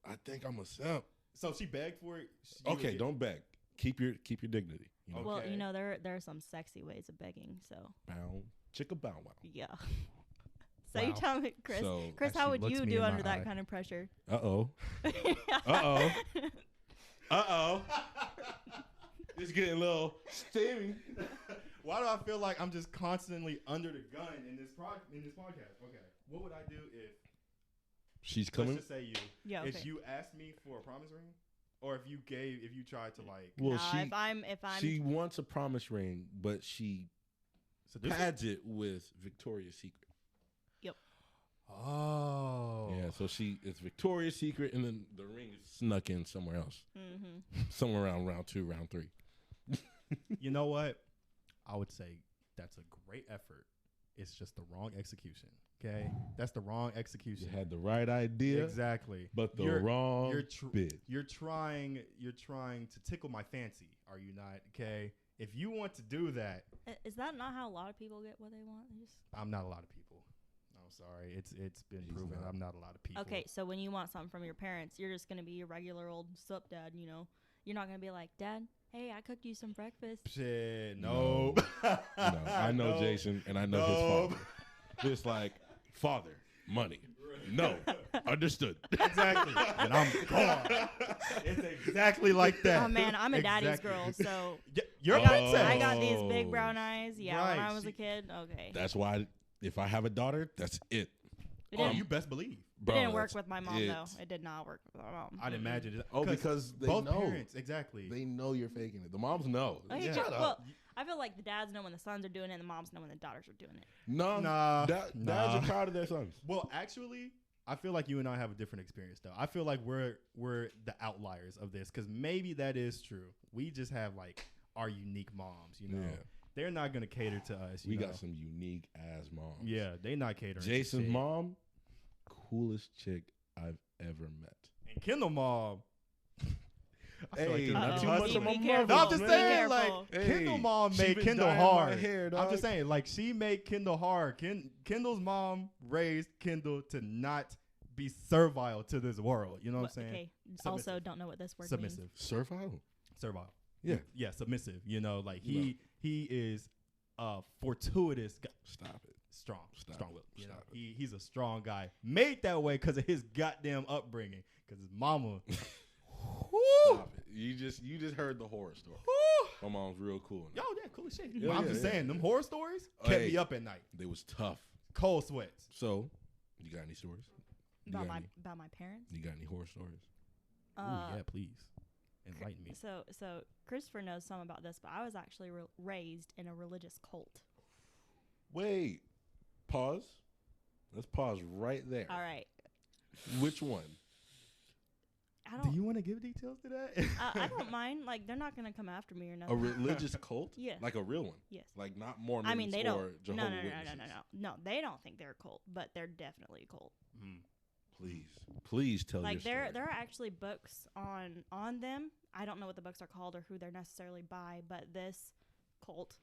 I think I'm a simp. So she begged for it? Okay, don't beg. Keep your dignity. You know? Well, you know, there are some sexy ways of begging, so. Bow. Chicka bow wow. Yeah. So you tell me, Chris. So Chris, how would you do under that kind of pressure? Uh-oh. It's getting a little steamy. Why do I feel like I'm just constantly under the gun in this podcast? Okay. What would I do if she's coming? Let's just say you. Yeah. Okay. If you asked me for a promise ring, or if you tried to like. Well, if I'm. She wants a promise ring, but she pads it with Victoria's Secret. Yep. Oh. Yeah. So it's Victoria's Secret, and then the ring is snuck in somewhere else. Mm-hmm. Somewhere around round 2, round 3. You know what? I would say that's a great effort. It's just the wrong execution. Okay, that's the wrong execution. You had the right idea, exactly, but the wrong bid. You're trying to tickle my fancy. Are you not? Okay, if you want to do that, is that not how a lot of people get what they want? I'm not a lot of people. I'm sorry. It's been proven. I'm not a lot of people. Okay, so when you want something from your parents, you're just gonna be your regular old sup dad. You know, you're not gonna be like, Dad, hey, I cooked you some breakfast. Shit, no. I know Jason, and I know his father. It's like, father, money. No, understood. Exactly. And I'm gone. It's exactly like that. Oh, man, I'm a daddy's girl, so. I got these big brown eyes. Yeah, right. When I was a kid, okay. That's why if I have a daughter, that's it. You best believe. It didn't work with my mom, though. It did not work with my mom. I'd imagine it. Because they both know. Parents, exactly. They know you're faking it. The moms know. Okay, shut up. Well, I feel like the dads know when the sons are doing it and the moms know when the daughters are doing it. Nah. Dads are proud of their sons. Well, actually, I feel like you and I have a different experience, though. I feel like we're the outliers of this because maybe that is true. We just have, like, our unique moms, you know? Yeah. They're not going to cater to us. We got some unique ass moms. Yeah, they not catering. Jason's mom, coolest chick I've ever met. And Kendall mom. Hey, not too much of my mom. No, I'm just saying, like, Kendall mom made Kendall hard. I'm just saying, like, she made Kendall hard. Kendall's mom raised Kendall to not be servile to this world. You know what I'm saying? Okay. Also, don't know what this word submissive. means. Servile? Servile. Yeah. Yeah, submissive. You know, like, he is fortuitous. Stop it. Strong will. Stop it. He's a strong guy. Made that way because of his goddamn upbringing. Because his mama. Stop it. You just heard the horror story. My mom's real cool. Yo, yeah, cool as shit. I'm just saying, them horror stories kept me up at night. They was tough. Cold sweats. So, you got any stories? About my parents? You got any horror stories? Yeah, please. Enlighten me. So Christopher knows some about this, but I was actually raised in a religious cult. Wait. Pause. Let's pause right there. All right. Which one? Do you want to give details to that? I don't mind. Like, they're not going to come after me or nothing. A religious cult? Yes. Like a real one? Yes. Like not Mormons they don't. or Jehovah's Witnesses? No, they don't think they're a cult, but they're definitely a cult. Please tell your story. Like, there are actually books on them. I don't know what the books are called or who they're necessarily by, but this cult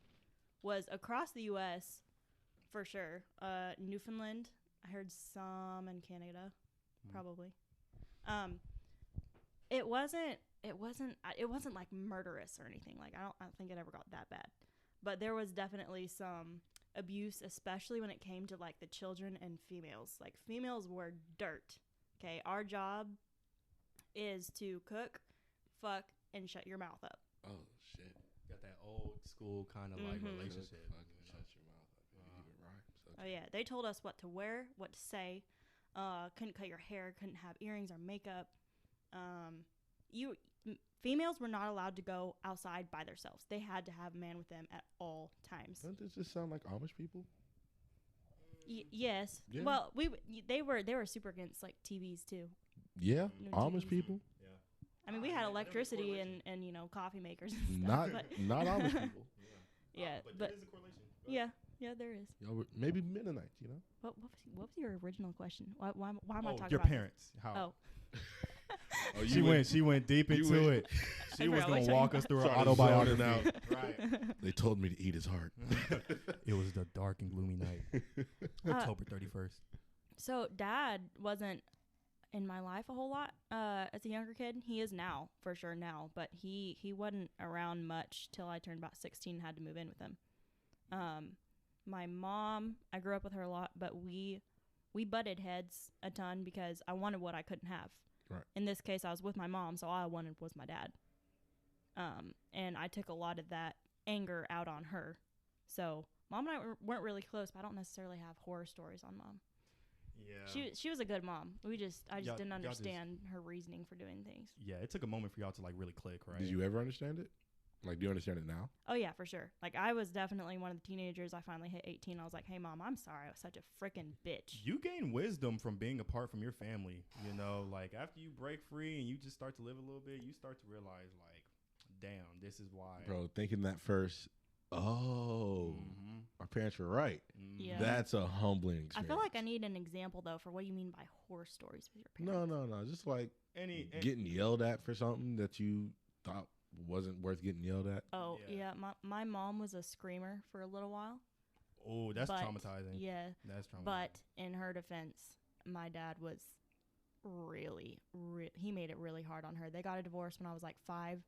was across the U.S., for sure. Newfoundland. I heard some in Canada, probably. It wasn't like murderous or anything. Like, I don't think it ever got that bad. But there was definitely some abuse, especially when it came to like the children and females. Like, females were dirt. Okay, our job is to cook, fuck, and shut your mouth up. Oh shit! Got that old school kind of like relationship. Shut your mouth up. Oh yeah, they told us what to wear, what to say. Couldn't cut your hair, couldn't have earrings or makeup. Females were not allowed to go outside by themselves. They had to have a man with them at all times. Doesn't this just sound like Amish people? Yes. Yeah. Well, they were super against like TVs too. Yeah, Amish people. Yeah. I mean, we had electricity and coffee makers and stuff. Not all the people. Yeah, but there is a correlation. Right? Yeah, there is. Maybe Mennonites, What was your original question? Why am I talking about your parents? this? How? Oh, she went deep into it. She was gonna walk us through her autobiography. Right. They told me to eat his heart. It was the dark and gloomy night, October 31st. So Dad wasn't in my life a whole lot as a younger kid. He is now, for sure now, but he wasn't around much till I turned about 16 and had to move in with him. My mom, I grew up with her a lot, but we butted heads a ton because I wanted what I couldn't have. Right. In this case, I was with my mom, so all I wanted was my dad. And I took a lot of that anger out on her. So Mom and I weren't really close, but I don't necessarily have horror stories on Mom. Yeah. She was a good mom. I just didn't understand her reasoning for doing things. Yeah, it took a moment for y'all to like really click, right? Did you ever understand it? Like, do you understand it now? Oh, yeah, for sure. Like, I was definitely one of the teenagers. I finally hit 18. I was like, hey, Mom, I'm sorry. I was such a freaking bitch. You gain wisdom from being apart from your family. You know, like, after you break free and you just start to live a little bit, you start to realize, like, damn, this is why. Bro, thinking that first, our parents were right. Yeah. That's a humbling experience. I feel like I need an example, though, for what you mean by horror stories with your parents. No. Just like getting yelled at for something that you thought wasn't worth getting yelled at. Oh, yeah. My mom was a screamer for a little while. Oh, that's traumatizing. Yeah. That's traumatizing. But in her defense, my dad was he made it really hard on her. They got a divorce when I was like 5.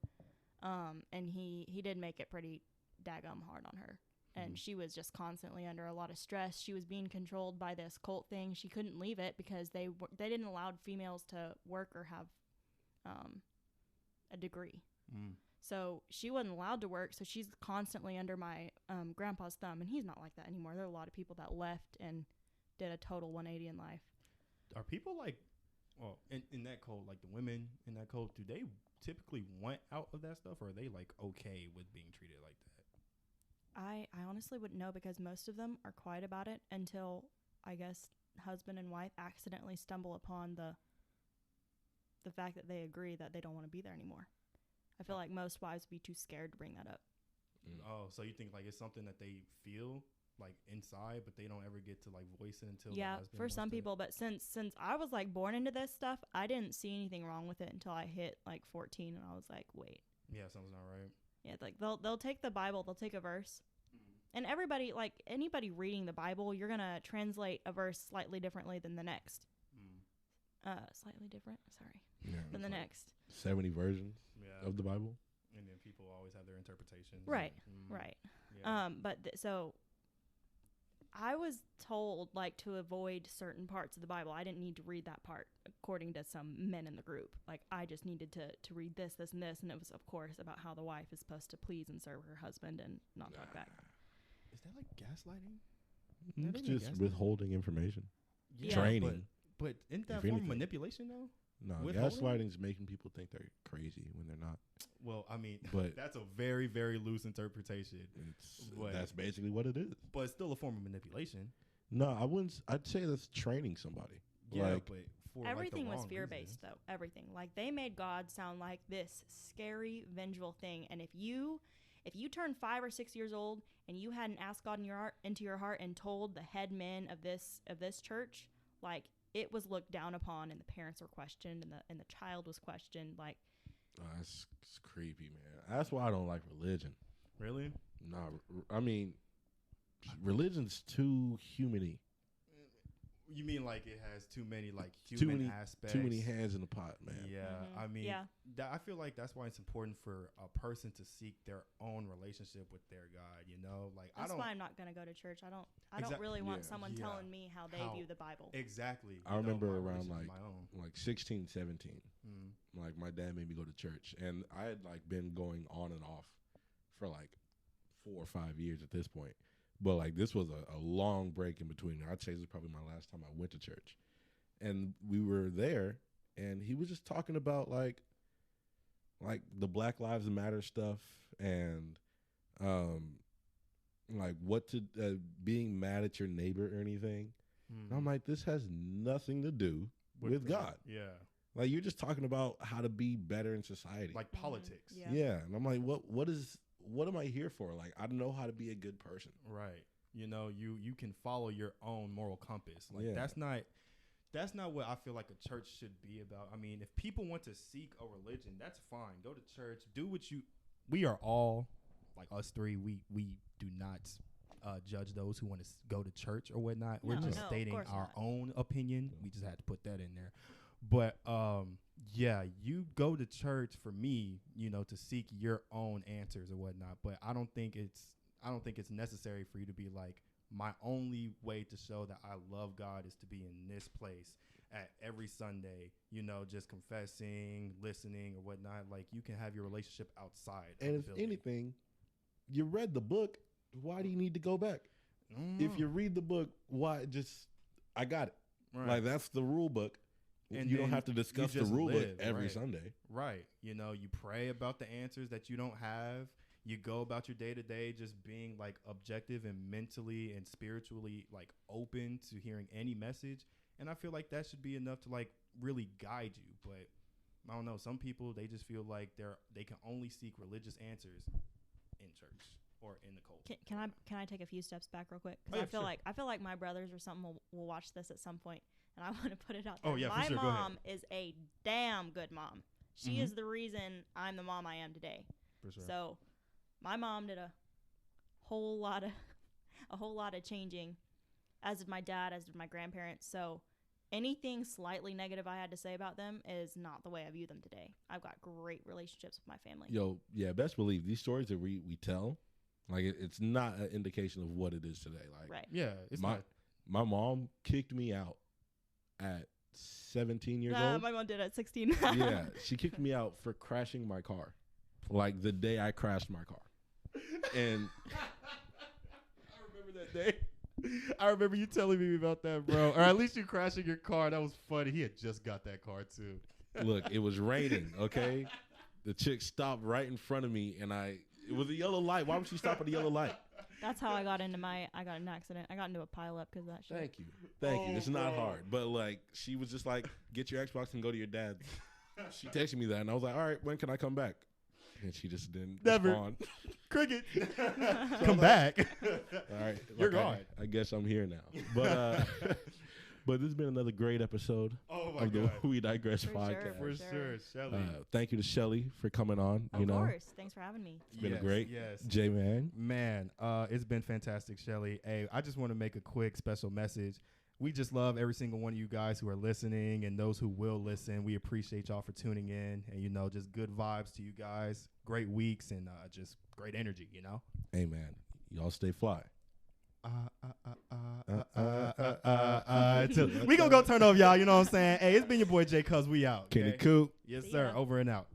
And he did make it pretty daggum hard on her. And she was just constantly under a lot of stress. She was being controlled by this cult thing. She couldn't leave it because they didn't allow females to work or have a degree. So she wasn't allowed to work, so she's constantly under my grandpa's thumb, and he's not like that anymore. There are a lot of people that left and did a total 180 in life. Are people like, well, in that cult, like the women in that cult, do they typically want out of that stuff, or are they like okay with being treated like that? I honestly wouldn't know, because most of them are quiet about it until, I guess, husband and wife accidentally stumble upon the fact that they agree that they don't want to be there anymore. I feel like most wives would be too scared to bring that up. Oh, so you think like it's something that they feel like inside, but they don't ever get to like voice it until the husband for some people. But since I was like born into this stuff, I didn't see anything wrong with it until I hit like 14, and I was like, wait. Yeah, something's not right. Yeah, like they'll take the Bible, they'll take a verse, and everybody, like anybody reading the Bible, you're gonna translate a verse slightly differently than the next. Slightly different. Sorry. Yeah, than the next 70 versions of the Bible, and then people always have their interpretations. Right. Yeah. But so I was told like to avoid certain parts of the Bible. I didn't need to read that part according to some men in the group. Like I just needed to read this, and this, and it was of course about how the wife is supposed to please and serve her husband and not talk back. Is that like gaslighting? It's just withholding information. Yeah, training. But isn't that form of manipulation though? No, gaslighting's making people think they're crazy when they're not. Well, I mean, but that's a very, very loose interpretation. That's basically what it is. But it's still a form of manipulation. No, I wouldn't. I'd say that's training somebody. Yeah, like, but for everything like was fear-based, though. Everything. Like they made God sound like this scary, vengeful thing. And if you turned 5 or 6 years old and you hadn't asked God into your heart and told the head men of this church, like, it was looked down upon, and the parents were questioned, and the child was questioned. Like, it's creepy, man. That's why I don't like religion. Really? No, I mean, religion's too human-y. You mean like it has too many like human aspects? Too many hands in the pot, man. Yeah, I mean, I feel like that's why it's important for a person to seek their own relationship with their God. You know, like that's why I'm not gonna go to church. I don't really want someone telling me how they view the Bible. Exactly. I remember around like 16, 17, like my dad made me go to church, and I had like been going on and off for like 4 or 5 years at this point. But, like, this was a long break in between. I'd say this was probably my last time I went to church. And we were there, and he was just talking about, like the Black Lives Matter stuff and, like, being mad at your neighbor or anything. And I'm like, this has nothing to do with God. Yeah. Like, you're just talking about how to be better in society. Like politics. Yeah. And I'm like, what am I here for? Like, I don't know how to be a good person. Right. You know, you can follow your own moral compass. Like, that's not what I feel like a church should be about. I mean, if people want to seek a religion, that's fine. Go to church. Do what we are all, like us three, we do not judge those who want to go to church or whatnot. We're just stating our own opinion. We just had to put that in there. But you go to church for me, you know, to seek your own answers or whatnot. But I don't think it's necessary for you to be like, my only way to show that I love God is to be in this place at every Sunday, you know, just confessing, listening or whatnot. Like, you can have your relationship outside. And if anything, you read the book. Why do you need to go back? If you read the book, I got it. Right. Like, that's the rule book. And you don't have to discuss the rule book every Sunday. Right. You know, you pray about the answers that you don't have. You go about your day to day just being like objective and mentally and spiritually like open to hearing any message. And I feel like that should be enough to like really guide you. But I don't know. Some people, they just feel like they can only seek religious answers in church or in the culture. Can I take a few steps back real quick? Because I feel like my brothers or something will watch this at some point, and I want to put it out there. Oh yeah, my for sure. mom is a damn good mom. She is the reason I'm the mom I am today. For sure. So my mom did a whole lot of changing, as did my dad, as did my grandparents. So anything slightly negative I had to say about them is not the way I view them today. I've got great relationships with my family. Yo, yeah, best believe these stories that we tell, like, it's not an indication of what it is today. Like, right. Yeah, it's my mom kicked me out at 17 years old. My mom did at 16. Yeah, she kicked me out for crashing my car, like the day I crashed my car. And I remember that day. I remember you telling me about that, bro. Or at least you crashing your car. That was funny. He had just got that car too. Look, it was raining, okay? The chick stopped right in front of me, and it was a yellow light. Why would she stop at a yellow light? That's how I got in an accident. I got into a pileup because of that shit. Thank you. It's not hard. But, like, she was just like, get your Xbox and go to your dad's. She texted me that, and I was like, all right, when can I come back? And she just didn't respond. Cricket. Come back. All right. You're gone. I guess I'm here now. But this has been another great episode of the We Digress podcast. For sure. Shelly. Thank you to Shelly for coming on. Of course. Thanks for having me. It's been great. Yes. J-Man. Man, it's been fantastic, Shelly. Hey, I just want to make a quick special message. We just love every single one of you guys who are listening and those who will listen. We appreciate y'all for tuning in, and, you know, just good vibes to you guys. Great weeks and just great energy, you know? Hey, man. Y'all stay fly. We gonna go turn over, y'all. You know what I'm saying? Hey, it's been your boy Jay Cuz. We out. Kenny Coop. Yes, sir. Over and out.